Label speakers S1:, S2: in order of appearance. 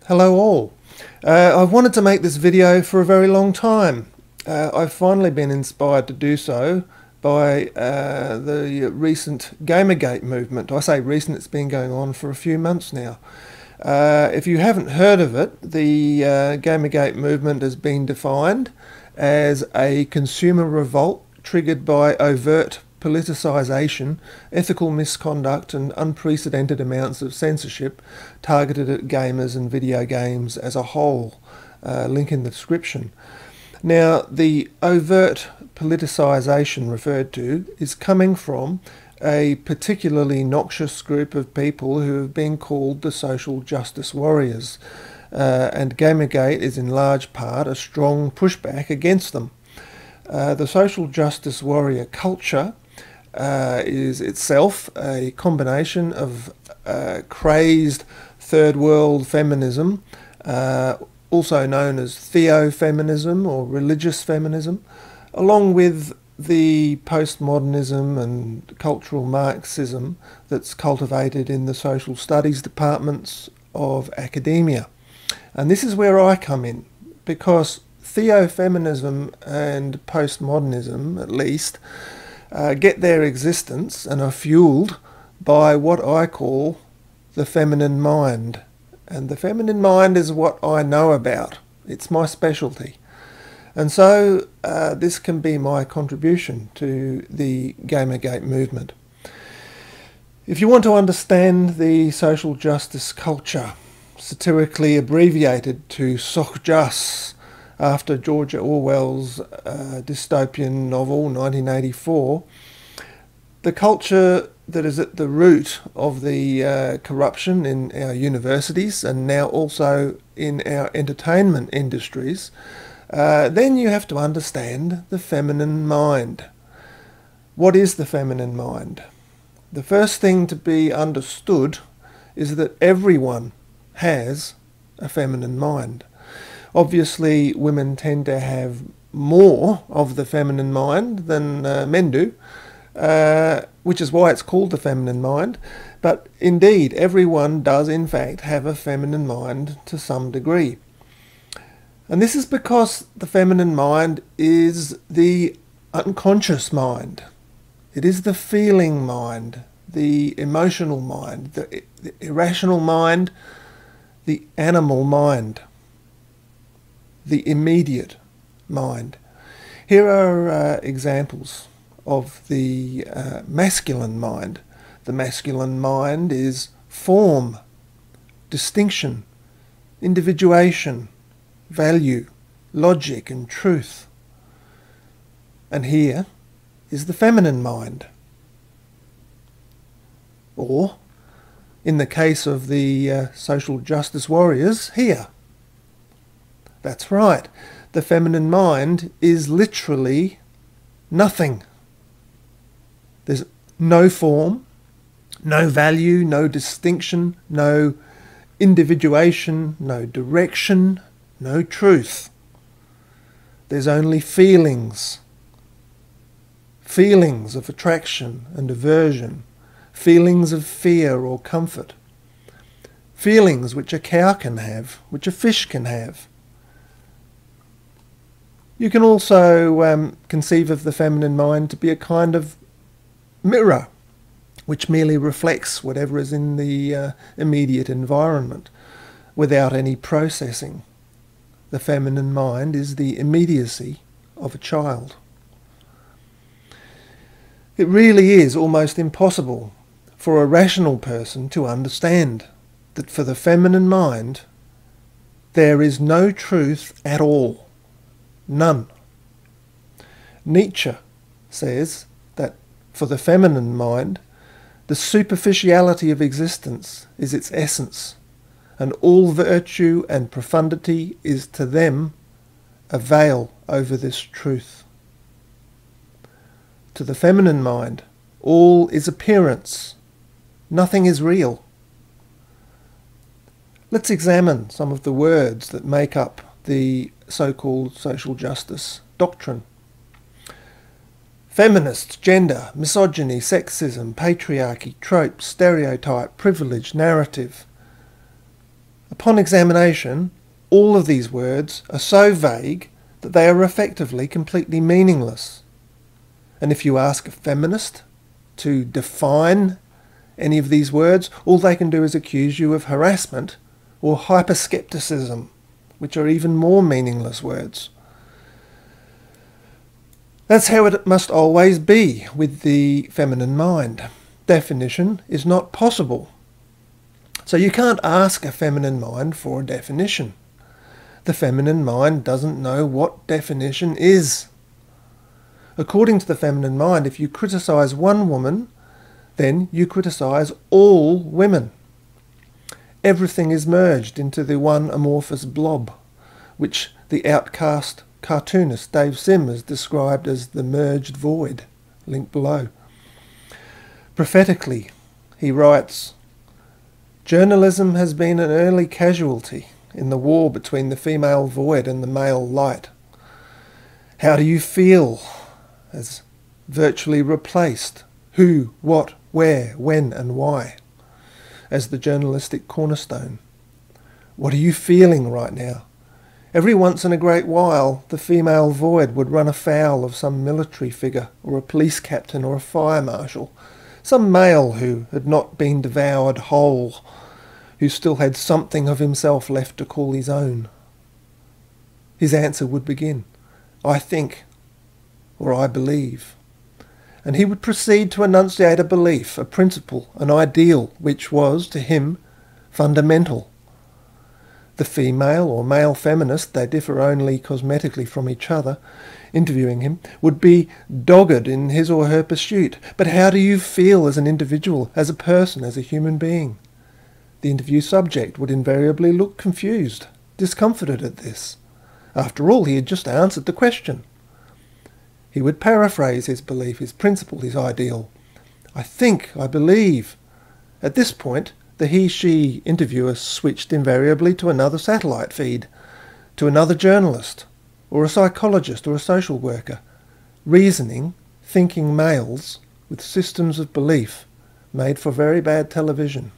S1: Hello all. I've wanted to make this video for a very long time. I've finally been inspired to do so by the recent Gamergate movement. I say recent, it's been going on for a few months now. If you haven't heard of it, the Gamergate movement has been defined as a consumer revolt triggered by overt politicisation, ethical misconduct and unprecedented amounts of censorship targeted at gamers and video games as a whole. Link in the description. Now, the overt politicisation referred to is coming from a particularly noxious group of people who have been called the social justice warriors, and Gamergate is in large part a strong pushback against them. The social justice warrior culture is itself a combination of crazed third world feminism, also known as theo-feminism or religious feminism, along with the postmodernism and cultural Marxism that's cultivated in the social studies departments of academia. And this is where I come in, because theo-feminism and postmodernism, at least, get their existence and are fueled by what I call the feminine mind. And the feminine mind is what I know about. It's my specialty. And so this can be my contribution to the Gamergate movement. If you want to understand the social justice culture, satirically abbreviated to SOCJUS, after George Orwell's dystopian novel 1984, the culture that is at the root of the corruption in our universities and now also in our entertainment industries, then you have to understand the feminine mind. What is the feminine mind? The first thing to be understood is that everyone has a feminine mind. Obviously, women tend to have more of the feminine mind than men do, which is why it's called the feminine mind. But indeed, everyone does in fact have a feminine mind to some degree. And this is because the feminine mind is the unconscious mind. It is the feeling mind, the emotional mind, the irrational mind, the animal mind, the immediate mind. Here are examples of the masculine mind. The masculine mind is form, distinction, individuation, value, logic and truth. And here is the feminine mind. Or, in the case of the social justice warriors, here. That's right, the feminine mind is literally nothing. There's no form, no value, no distinction, no individuation, no direction, no truth. There's only feelings. Feelings of attraction and aversion. Feelings of fear or comfort. Feelings which a cow can have, which a fish can have. You can also conceive of the feminine mind to be a kind of mirror, which merely reflects whatever is in the immediate environment without any processing. The feminine mind is the immediacy of a child. It really is almost impossible for a rational person to understand that for the feminine mind there is no truth at all. None. Nietzsche says that for the feminine mind, the superficiality of existence is its essence, and all virtue and profundity is to them a veil over this truth. To the feminine mind, all is appearance, nothing is real. Let's examine some of the words that make up the so-called social justice doctrine. Feminist, gender, misogyny, sexism, patriarchy, trope, stereotype, privilege, narrative. Upon examination, all of these words are so vague that they are effectively completely meaningless. And if you ask a feminist to define any of these words, all they can do is accuse you of harassment or hyperskepticism, which are even more meaningless words. That's how it must always be with the feminine mind. Definition is not possible. So you can't ask a feminine mind for a definition. The feminine mind doesn't know what definition is. According to the feminine mind, if you criticize one woman, then you criticize all women. Everything is merged into the one amorphous blob, which the outcast cartoonist Dave Sim has described as the merged void. Link below. Prophetically, he writes, "Journalism has been an early casualty in the war between the female void and the male light. How do you feel has virtually replaced who, what, where, when and why as the journalistic cornerstone. What are you feeling right now? Every once in a great while the female void would run afoul of some military figure or a police captain or a fire marshal, some male who had not been devoured whole, who still had something of himself left to call his own. His answer would begin, 'I think,' or 'I believe.' And he would proceed to enunciate a belief, a principle, an ideal, which was, to him, fundamental. The female or male feminist, they differ only cosmetically from each other, interviewing him, would be dogged in his or her pursuit. 'But how do you feel as an individual, as a person, as a human being?' The interview subject would invariably look confused, discomforted at this. After all, he had just answered the question. He would paraphrase his belief, his principle, his ideal. 'I think, I believe.' At this point, the he-she interviewer switched invariably to another satellite feed, to another journalist, or a psychologist or a social worker. Reasoning, thinking males with systems of belief made for very bad television.